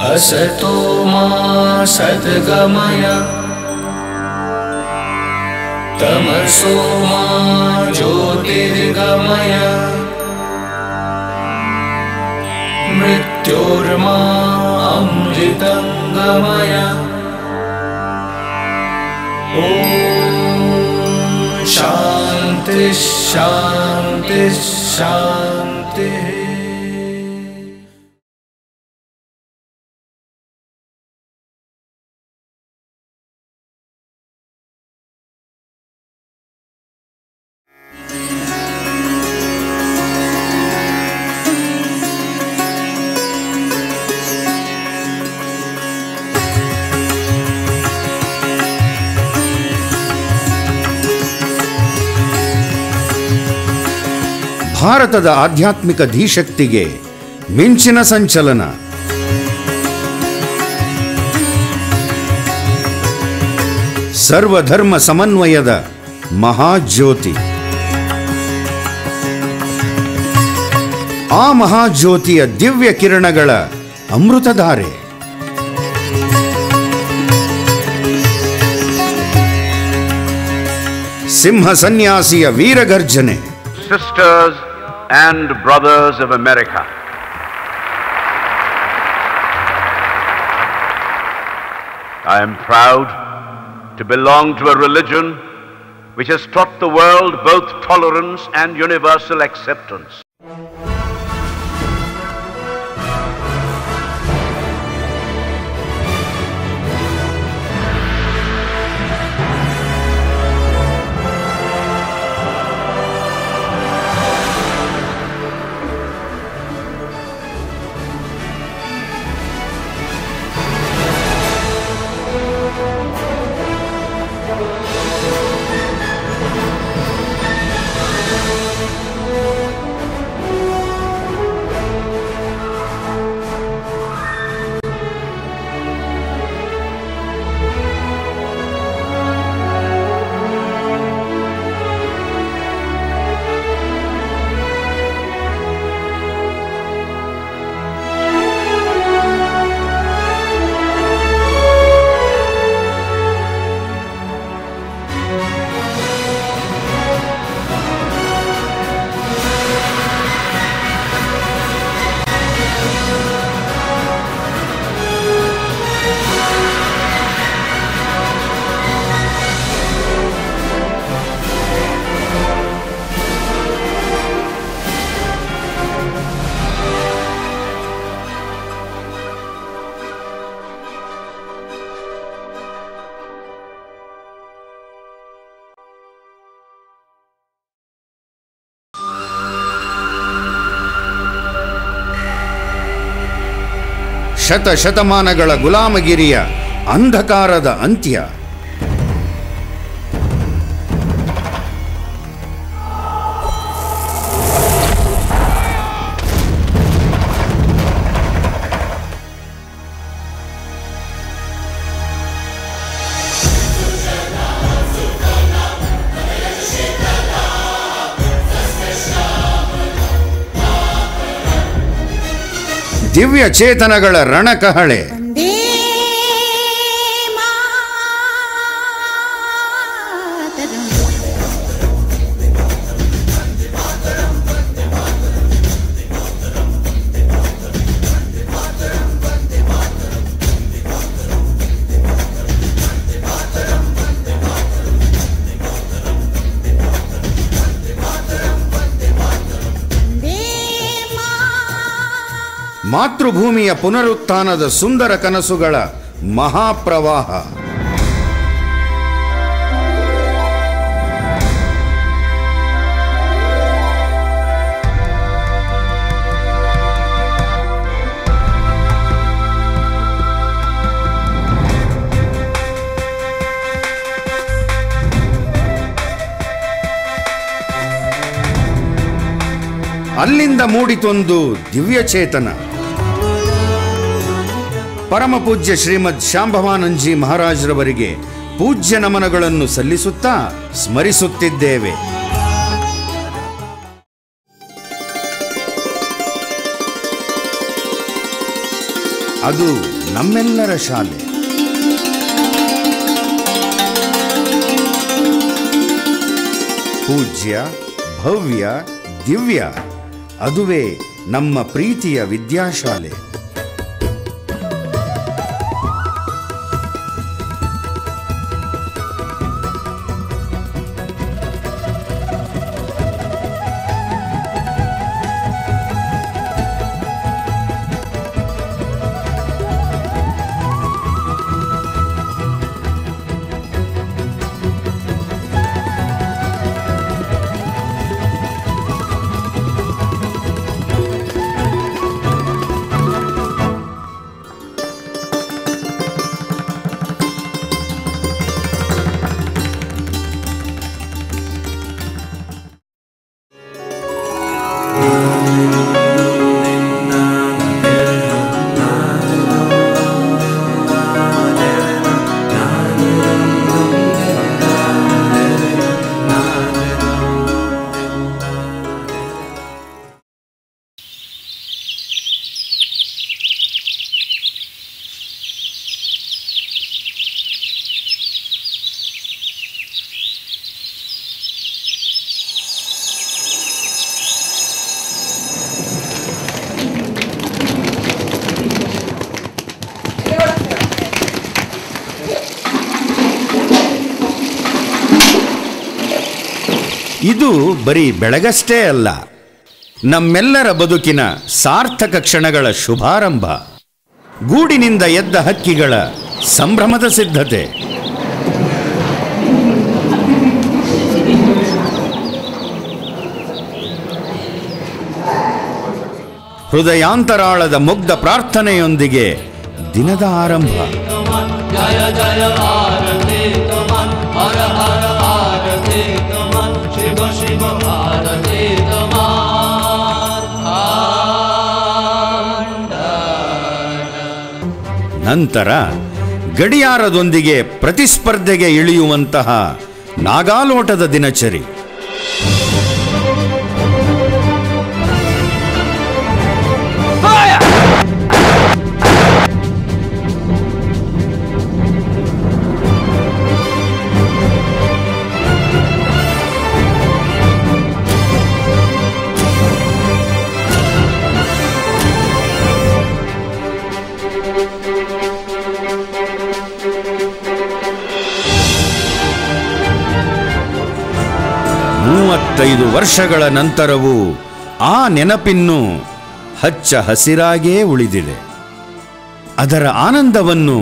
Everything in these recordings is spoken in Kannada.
असतो मा सद्गमय तमसो मा ज्योतिर्गमय मृत्योर्मा अमृतं गमय। ॐ शान्ति शान्ति शान्तिः। ಭಾರತದ ಆಧ್ಯಾತ್ಮಿಕ ಧೀಶಕ್ತಿಗೆ ಮಿಂಚಿನ ಸಂಚಲನ. ಸರ್ವಧರ್ಮ ಸಮನ್ವಯದ ಮಹಾಜ್ಯೋತಿ. ಆ ಮಹಾಜ್ಯೋತಿಯ ದಿವ್ಯ ಕಿರಣಗಳ ಅಮೃತಧಾರೆ. ಸಿಂಹ ಸನ್ಯಾಸಿಯ ವೀರಗರ್ಜನೆ. Sisters and brothers of America, I am proud to belong to a religion which has taught the world both tolerance and universal acceptance. ಶತಶತಮಾನಗಳ ಗುಲಾಮಗಿರಿಯ ಅಂಧಕಾರದ ಅಂತ್ಯ. ದಿವ್ಯ ಚೇತನಗಳ ರಣಕಹಳೆ. ಮಾತೃಭೂಮಿಯ ಪುನರುತ್ಥಾನದ ಸುಂದರ ಕನಸುಗಳ ಮಹಾಪ್ರವಾಹ. ಅಲ್ಲಿಂದ ಮೂಡಿತೊಂದು ದಿವ್ಯ ಚೇತನ. ಪರಮ ಪೂಜ್ಯ ಶ್ರೀಮದ್ ಶಾಂಭವಾನಂದಜಿ ಮಹಾರಾಜರವರಿಗೆ ಪೂಜ್ಯ ನಮನಗಳನ್ನು ಸಲ್ಲಿಸುತ್ತಾ ಸ್ಮರಿಸುತ್ತಿದ್ದೇವೆ. ಅದು ನಮ್ಮೆಲ್ಲರ ಶಾಲೆ. ಪೂಜ್ಯ, ಭವ್ಯ, ದಿವ್ಯ, ಅದುವೇ ನಮ್ಮ ಪ್ರೀತಿಯ ವಿದ್ಯಾಶಾಲೆ. ಇದು ಬರೀ ಬೆಳಗಷ್ಟೇ ಅಲ್ಲ, ನಮ್ಮೆಲ್ಲರ ಬದುಕಿನ ಸಾರ್ಥಕ ಕ್ಷಣಗಳ ಶುಭಾರಂಭ. ಗೂಡಿನಿಂದ ಎದ್ದ ಹಕ್ಕಿಗಳ ಸಂಭ್ರಮದ ಸಿದ್ಧತೆ. ಹೃದಯಾಂತರಾಳದ ಮುಗ್ಧ ಪ್ರಾರ್ಥನೆಯೊಂದಿಗೆ ದಿನದ ಆರಂಭ. ಜಯ ಜಯ ಆರತಿ ತಮನ್, ಹರ ಹರ ಆರತಿ ತಮನ್, ಶಿವ ಶಿವ ಆರತಿ ತಮನ್. ನಂತರ ಗಡಿಯಾರದೊಂದಿಗೆ ಪ್ರತಿಸ್ಪರ್ಧೆಗೆ ಇಳಿಯುವಂತಹ ನಾಗಾಲೋಟದ ದಿನಚರಿ. ವರ್ಷಗಳ ನಂತರವೂ ಆ ನೆನಪಿನ್ನು ಹಚ್ಚ ಹಸಿರಾಗೇ ಉಳಿದಿದೆ. ಅದರ ಆನಂದವನ್ನು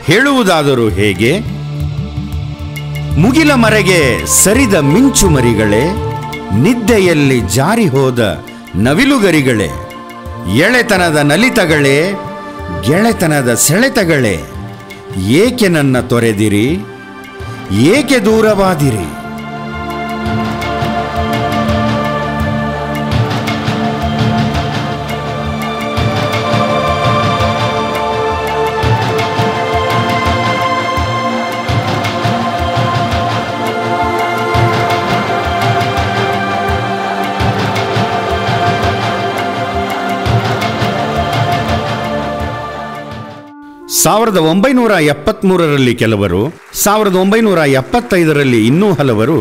ಹೇಳುವುದಾದರೂ ಹೇಗೆ? ಮುಗಿಲ ಮರೆಗೆ ಸರಿದ ಮಿಂಚು ಮರಿಗಳೇ, ನಿದ್ದೆಯಲ್ಲಿ ಜಾರಿ ಹೋದ ನವಿಲುಗರಿಗಳೇ, ಎಳೆತನದ ನಲಿತಗಳೇ, ಗೆಳೆತನದ ಸೆಳೆತಗಳೇ, ಏಕೆ ನನ್ನ ತೊರೆದಿರಿ, ಏಕೆ ದೂರವಾದಿರಿ? ಸಾವಿರದ 1973ರಲ್ಲಿ ಕೆಲವರು, 1975ರಲ್ಲಿ ಇನ್ನೂ ಹಲವರು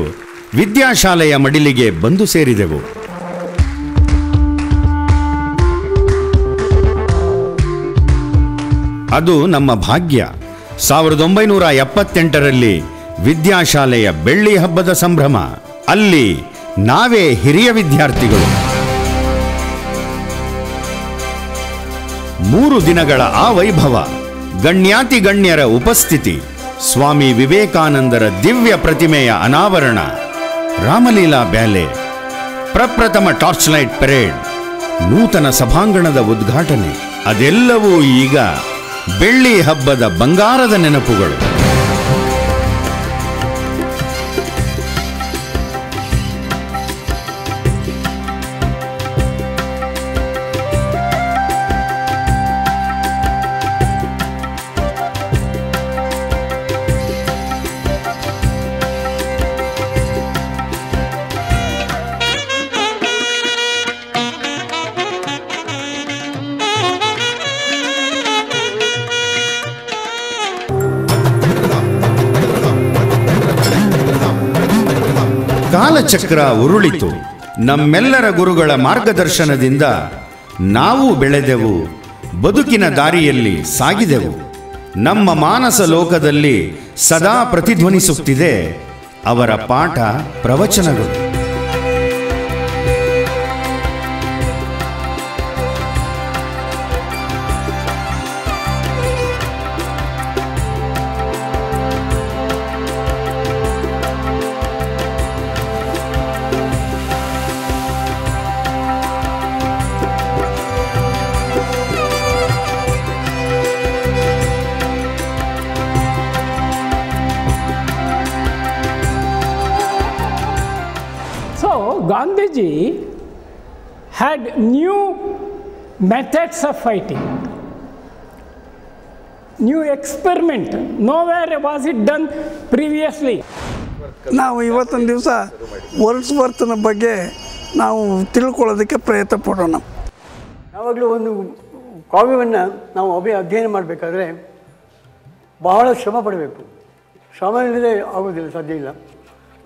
ವಿದ್ಯಾಶಾಲೆಯ ಮಡಿಲಿಗೆ ಬಂದು ಸೇರಿದೆವು. ಅದು ನಮ್ಮ ಭಾಗ್ಯ. 1978ರಲ್ಲಿ ವಿದ್ಯಾಶಾಲೆಯ ಬೆಳ್ಳಿ ಹಬ್ಬದ ಸಂಭ್ರಮ. ಅಲ್ಲಿ ನಾವೇ ಹಿರಿಯ ವಿದ್ಯಾರ್ಥಿಗಳು. 3 ದಿನಗಳ ಆ ವೈಭವ, ಗಣ್ಯಾತಿ ಗಣ್ಯರ ಉಪಸ್ಥಿತಿ, ಸ್ವಾಮಿ ವಿವೇಕಾನಂದರ ದಿವ್ಯ ಪ್ರತಿಮೆಯ ಅನಾವರಣ, ರಾಮಲೀಲಾ ಬ್ಯಾಲೆ, ಪ್ರಪ್ರಥಮ ಟಾರ್ಚ್ ಲೈಟ್ ಪೆರೇಡ್, ನೂತನ ಸಭಾಂಗಣದ ಉದ್ಘಾಟನೆ, ಅದೆಲ್ಲವೂ ಈಗ ಬೆಳ್ಳಿ ಹಬ್ಬದ ಬಂಗಾರದ ನೆನಪುಗಳು. ಕಾಲಚಕ್ರ ಉರುಳಿತು. ನಮ್ಮೆಲ್ಲರ ಗುರುಗಳ ಮಾರ್ಗದರ್ಶನದಿಂದ ನಾವು ಬೆಳೆದೆವು, ಬದುಕಿನ ದಾರಿಯಲ್ಲಿ ಸಾಗಿದೆವು. ನಮ್ಮ ಮಾನಸ ಲೋಕದಲ್ಲಿ ಸದಾ ಪ್ರತಿಧ್ವನಿಸುತ್ತಿದೆ ಅವರ ಪಾಠ ಪ್ರವಚನಗಳು. Gandhiji had new methods of fighting, new experiment. Nowhere was it done previously. ನಾವು ಇವತ್ತಿನ ದಿವಸ ವರ್ಡ್ಸ್ವರ್ತನ ಬಗ್ಗೆ ನಾವು ತಿಳ್ಕೊಳ್ಳೋದಕ್ಕೆ ಪ್ರಯತ್ನ ಪಡೋಣ. ಯಾವಾಗಲೂ ಒಂದು ಕಾವ್ಯವನ್ನು ನಾವು ಅಧ್ಯಯನ ಮಾಡಬೇಕಾದ್ರೆ ಬಹಳ ಶ್ರಮ ಪಡಬೇಕು. ಶ್ರಮ ಇಲ್ಲದೆ ಆಗೋದಿಲ್ಲ, ಸಾಧ್ಯ ಇಲ್ಲ.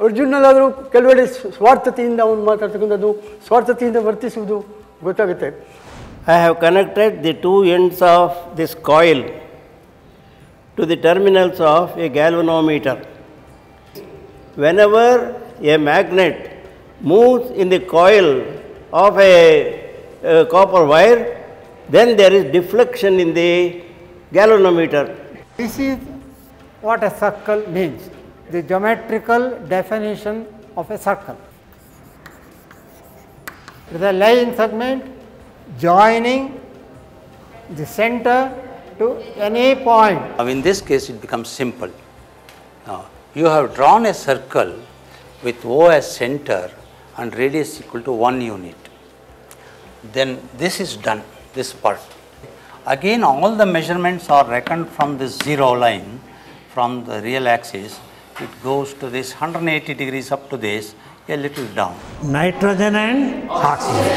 ಅರ್ಜುನಲ್ಲಾದರೂ ಕೆಲವೆಡೆ ಸ್ವಾರ್ಥತೆಯಿಂದ ಅವನು ಮಾತಾಡ್ತಕ್ಕಂಥದ್ದು, ಸ್ವಾರ್ಥತೆಯಿಂದ ವರ್ತಿಸುವುದು ಗೊತ್ತಾಗುತ್ತೆ. I have connected the two ends of this coil to the terminals of a galvanometer. Whenever a magnet moves in the coil of a copper wire, then there is deflection in the galvanometer. This is what a circle means, the geometrical definition of a circle. It is a line segment joining the center to any point. Now in this case it becomes simple. Now you have drawn a circle with O as center and radius equal to 1 unit. Then this is done, this part. Again all the measurements are reckoned from this zero line, from the real axis. It goes to this 180 degrees up to this, a little down. Nitrogen and oxygen.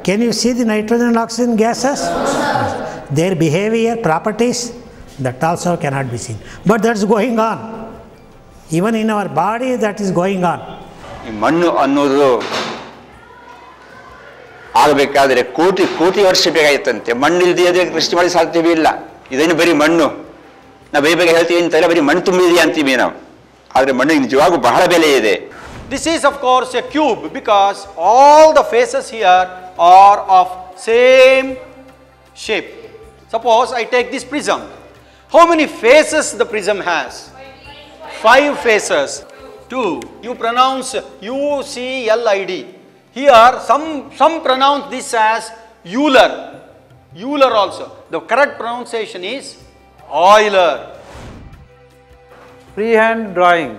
Can you see the nitrogen and oxygen gases? Their behavior, properties, that also cannot be seen. But that's going on. Even in our body that is going on. ಮಣ್ಣು ಅನ್ನೋದು ಆಗಬೇಕಾದ್ರೆ ಕೋಟಿ ಕೋಟಿ ವರ್ಷ ಬೇಕಾಗಿತ್ತಂತೆ. ಮಣ್ಣಿಲ್ದೇ ಕೃಷಿ ಮಾಡಿ ಸಾಧ್ಯವೇ ಇಲ್ಲ. ಇದೇನು ಬರೀ ಮಣ್ಣು, ನಾವು ಬೇಗ ಹೇಳ್ತೀವಿ ಅಂತಾರೆ, ಬರೀ ಮಣ್ಣು ತುಂಬಿದೆಯಾ ಅಂತೀವಿ ನಾವು. ಆದರೆ ಮಣ್ಣಿಗೆ ನಿಜವಾಗೂ ಬಹಳ ಬೆಲೆ ಇದೆ. This is of course a cube because all the faces here are of same shape. Suppose I take this prism. How many faces the prism has? 5 faces. 2. You pronounce UCLID. Here some pronounce this as Euler. Euler also. The correct pronunciation is Euler. Free hand drawing,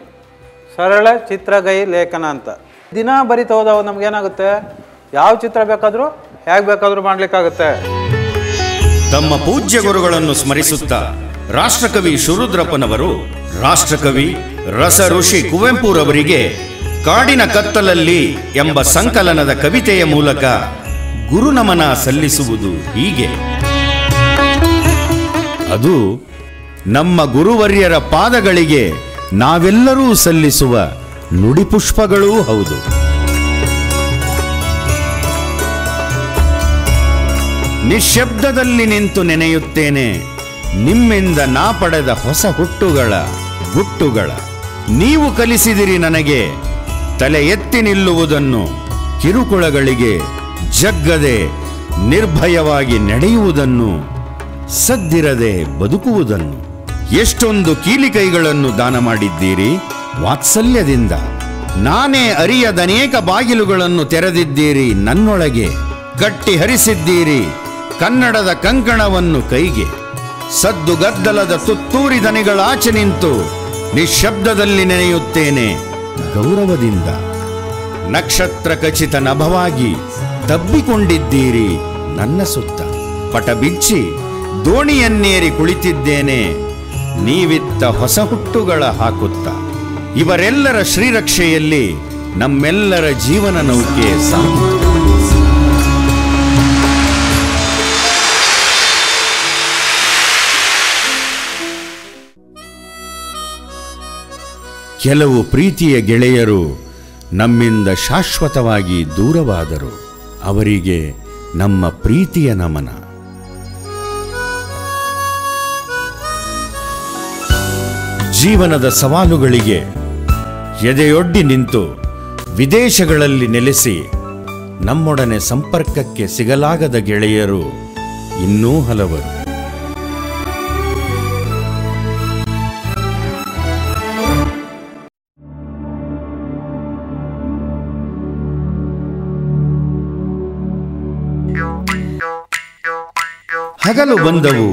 ಸರಳ ಚಿತ್ರಗೈ ಲೇಖನ ಅಂತ ದಿನ ಬರಿತಾ ಹೋದಾಗ ನಮಗೇನಾಗುತ್ತೆ, ಯಾವ ಚಿತ್ರ ಬೇಕಾದರೂ ಹೇಗೆ ಬೇಕಾದರೂ ಮಾಡಲಿಕ್ಕಾಗುತ್ತೆ. ತಮ್ಮ ಪೂಜ್ಯ ಗುರುಗಳನ್ನು ಸ್ಮರಿಸುತ್ತಾ ರಾಷ್ಟ್ರಕವಿ ಶಿವರುದ್ರಪ್ಪನವರು ರಾಷ್ಟ್ರಕವಿ ರಸ ಋಷಿ ಕುವೆಂಪುರವರಿಗೆ ಕಾಡಿನ ಕತ್ತಲಲ್ಲಿ ಎಂಬ ಸಂಕಲನದ ಕವಿತೆಯ ಮೂಲಕ ಗುರುನಮನ ಸಲ್ಲಿಸುವುದು ಹೀಗೆ. ಅದು ನಮ್ಮ ಗುರುವರ್ಯರ ಪಾದಗಳಿಗೆ ನಾವೆಲ್ಲರೂ ಸಲ್ಲಿಸುವ ನುಡಿಪುಷ್ಪಗಳೂ ಹೌದು. ನಿಶ್ಶಬ್ದದಲ್ಲಿ ನಿಂತು ನೆನೆಯುತ್ತೇನೆ ನಿಮ್ಮಿಂದ ನಾ ಪಡೆದ ಹೊಸ ಹುಟ್ಟುಗಳ ಗುಟ್ಟುಗಳ. ನೀವು ಕಲಿಸಿದಿರಿ ನನಗೆ ತಲೆ ಎತ್ತಿ ನಿಲ್ಲುವುದನ್ನು, ಕಿರುಕುಳಗಳಿಗೆ ಜಗ್ಗದೆ ನಿರ್ಭಯವಾಗಿ ನಡೆಯುವುದನ್ನು, ಸದ್ದಿರದೆ ಬದುಕುವುದನ್ನು. ಎಷ್ಟೊಂದು ಕೀಲಿಕೈಗಳನ್ನು ದಾನ ಮಾಡಿದ್ದೀರಿ ವಾತ್ಸಲ್ಯದಿಂದ. ನಾನೇ ಅರಿಯದನೇಕ ಬಾಗಿಲುಗಳನ್ನು ತೆರೆದಿದ್ದೀರಿ ನನ್ನೊಳಗೆ. ಕಟ್ಟಿ ಹರಿಸಿದ್ದೀರಿ ಕನ್ನಡದ ಕಂಕಣವನ್ನು ಕೈಗೆ. ಸದ್ದು ಗದ್ದಲದ ತುತ್ತೂರಿ ದನಿಗಳಾಚೆ ನಿಂತು ನಿಶ್ಶಬ್ದದಲ್ಲಿ ನೆನೆಯುತ್ತೇನೆ ಗೌರವದಿಂದ. ನಕ್ಷತ್ರ ಖಚಿತ ನಭವಾಗಿ ತಬ್ಬಿಕೊಂಡಿದ್ದೀರಿ ನನ್ನ ಸುತ್ತ. ಪಟ ಬಿಚ್ಚಿ ದೋಣಿಯನ್ನೇರಿ ಕುಳಿತಿದ್ದೇನೆ ನೀವಿತ್ತ ಹೊಸ ಹುಟ್ಟುಗಳ ಹಾಕುತ್ತ. ಇವರೆಲ್ಲರ ಶ್ರೀರಕ್ಷೆಯಲ್ಲಿ ನಮ್ಮೆಲ್ಲರ ಜೀವನ ನೌಕೆ ಸಾಗಿತು. ಕೆಲವು ಪ್ರೀತಿಯ ಗೆಳೆಯರು ನಮ್ಮಿಂದ ಶಾಶ್ವತವಾಗಿ ದೂರವಾದರು. ಅವರಿಗೆ ನಮ್ಮ ಪ್ರೀತಿಯ ನಮನ. ಜೀವನದ ಸವಾಲುಗಳಿಗೆ ಎದೆಯೊಡ್ಡಿ ನಿಂತು ವಿದೇಶಗಳಲ್ಲಿ ನೆಲೆಸಿ ನಮ್ಮೊಡನೆ ಸಂಪರ್ಕಕ್ಕೆ ಸಿಗಲಾಗದ ಗೆಳೆಯರು ಇನ್ನೂ ಹಲವರು. ಹಗಲು ಬಂದವು,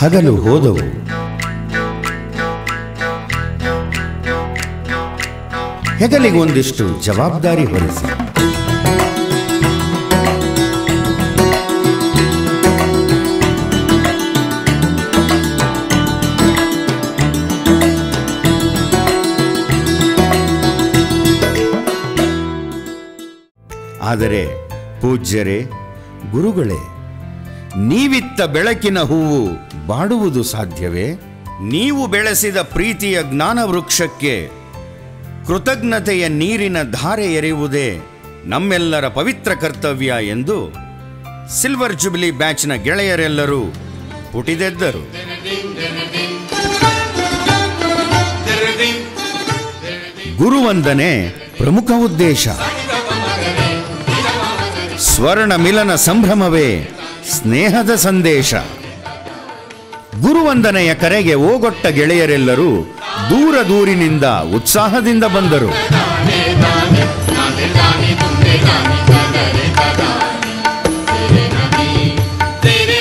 ಹಗಲು ಹೋದವು. ಹೆಗಲಿಗೊಂದಿಷ್ಟು ಜವಾಬ್ದಾರಿ ಹೊರಿಸಿ ಆದರೆ ಪೂಜ್ಯರೇ, ಗುರುಗಳೇ, ನೀವಿತ್ತ ಬೆಳಕಿನ ಹೂವು ಬಾಡುವುದು ಸಾಧ್ಯವೇ? ನೀವು ಬೆಳೆಸಿದ ಪ್ರೀತಿಯ ಜ್ಞಾನ ವೃಕ್ಷಕ್ಕೆ ಕೃತಜ್ಞತೆಯ ನೀರಿನ ಧಾರೆ ಎರೆಯುವುದೇ ನಮ್ಮೆಲ್ಲರ ಪವಿತ್ರ ಕರ್ತವ್ಯ ಎಂದು ಸಿಲ್ವರ್ ಜುಬಿಲಿ ಬ್ಯಾಚ್ನ ಗೆಳೆಯರೆಲ್ಲರೂ ಪುಟಿದೆದ್ದರು. ಗುರುವಂದನೆ ಪ್ರಮುಖ ಉದ್ದೇಶ. ಸ್ವರ್ಣ ಮಿಲನ ಸಂಭ್ರಮವೇ ಸ್ನೇಹದ ಸಂದೇಶ. ಗುರುವಂದನೆಯ ಕರೆಗೆ ಓಗೊಟ್ಟ ಗೆಳೆಯರೆಲ್ಲರೂ ದೂರ ದೂರಿನಿಂದ ಉತ್ಸಾಹದಿಂದ ಬಂದರು.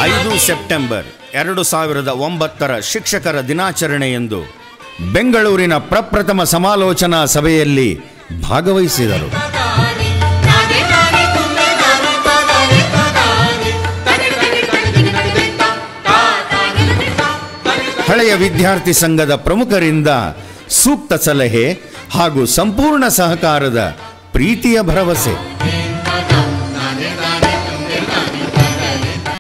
5 ಸೆಪ್ಟೆಂಬರ್ 2009 ಶಿಕ್ಷಕರ ದಿನಾಚರಣೆಯಂದು ಬೆಂಗಳೂರಿನ ಪ್ರಪ್ರಥಮ ಸಮಾಲೋಚನಾ ಸಭೆಯಲ್ಲಿ ಭಾಗವಹಿಸಿದರು. ಹಳೆಯ ವಿದ್ಯಾರ್ಥಿ ಸಂಘದ ಪ್ರಮುಖರಿಂದ ಸೂಕ್ತ ಸಲಹೆ ಹಾಗೂ ಸಂಪೂರ್ಣ ಸಹಕಾರದ ಪ್ರೀತಿಯ ಭರವಸೆ.